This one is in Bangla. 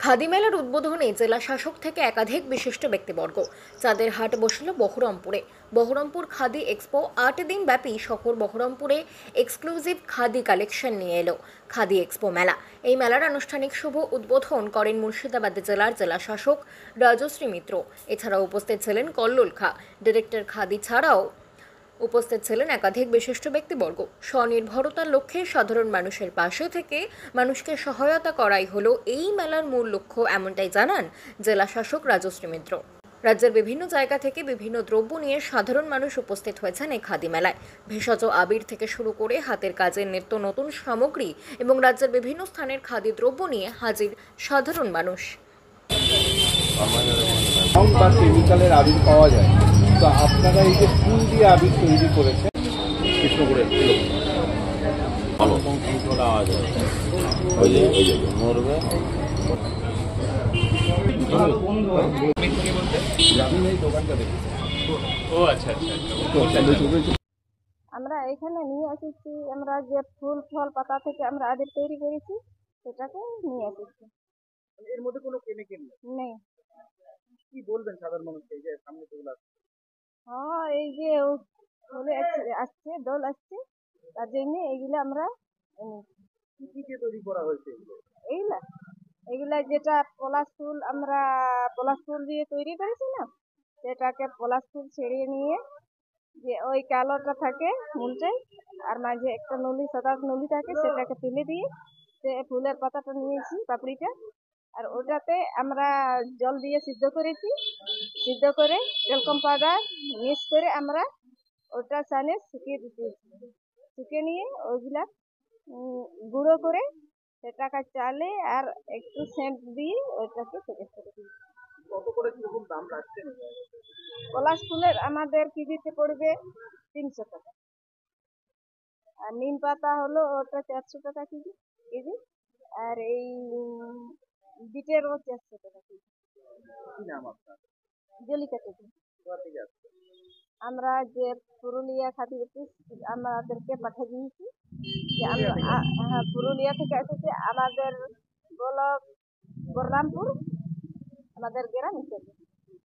খাদি মেলার উদ্বোধনে জেলা শাসক থেকে একাধিক বিশিষ্ট ব্যক্তিবর্গ। চাঁদের হাট বসল বহরমপুরে। বহরমপুর খাদি এক্সপো ৮ দিন ব্যাপী শহর বহরমপুরে এক্সক্লুসিভ খাদি কালেকশন নিয়ে এলো খাদি এক্সপো মেলা। এই মেলার আনুষ্ঠানিক শুভ উদ্বোধন করেন মুর্শিদাবাদ জেলার জেলা শাসক রাজশ্রী মিত্র। এছাড়াও উপস্থিত ছিলেন কল্লোল খা, ডিরেক্টর খাদি। ছাড়াও উপস্থিত ছিলেন একাধিক বিশিষ্ট ব্যক্তিবর্গ। স্বনির্ভরতার লক্ষ্যে সাধারণ মানুষের পাশে থেকে মানুষকে সহায়তা করাই হলো এই মেলার মূল লক্ষ্য, এমনটাই জানান জেলা শাসক রাজশ্রী মিত্র। রাজ্যের বিভিন্ন জায়গা থেকে বিভিন্ন দ্রব্য নিয়ে সাধারণ মানুষ উপস্থিত হয়েছেন এই খাদি মেলায়। ভেষজ আবির থেকে শুরু করে হাতের কাজের নিত্য নতুন সামগ্রী এবং রাজ্যের বিভিন্ন স্থানের খাদি দ্রব্য নিয়ে হাজির সাধারণ মানুষ। কেমিক্যালের আবির পাওয়া যায়, তো আপনারা এই যে ফুল দিয়ে আবির তৈরি করেছেন কৃষ্ণ করে ভালো আওয়াজ হয় মরবে। আমরা এখানে নিয়ে এসেছি, আমরা যে ফুল ফল পাতা থেকে আমরা আবির তৈরি করেছি সেটাকে নিয়ে এসেছি। এর মধ্যে কোনো কেমিক্যাল নেই। কি বলবেন সাধারণ মানুষকে এই যে সামনে যেগুলো আছে? হ্যাঁ, এই যে ফুলে আসছে, দোল আসছে, তার জন্য এইগুলো আমরা কি দিয়ে তৈরি করা হয়েছে এইগুলা এগুলা যেটা পলাশ ফুল, আমরা পলাশ ফুল দিয়ে তৈরি করেছি না, সেটাকে পলাশ ফুল ছেড়িয়ে নিয়ে যে ওই কালোটা থাকে মূলটাই, আর মাঝে একটা নলি, সাদা নলি থাকে, সেটাকে তুলে দিয়ে সে ফুলের পাতাটা নিয়েছি, পাপড়িটা, আর ওটাতে আমরা জল দিয়ে সিদ্ধ করেছি। সিদ্ধ করে টেলকম পাউডার মিক্স করে আমরা ওটা সানে শুকিয়ে দিতেছি। শুকিয়ে নিয়ে ওইগুলা গুঁড়ো করে সেটাকে চালে আর একটু সেন্ট দিয়ে ওইটাকে প্যাকেট করে দিই। কত করে কিরকম দাম লাগছে? পলাশ ফুলের আমাদের কেজিতে পড়বে 300 টাকা, আর নিম পাতা হলো ওটা 400 টাকা কেজি, আর এই বিটেরও 400 টাকা কেজি। কি নাম আপনার? জলিকা কেজি। আমরা যে পুরুলিয়া খাদি অফিস আমাদেরকে পাঠিয়ে দিয়েছি, হ্যাঁ, পুরুলিয়া থেকে এসেছে আমাদের ব্লক বলরামপুর, আমাদের গ্রাম হিসেবে।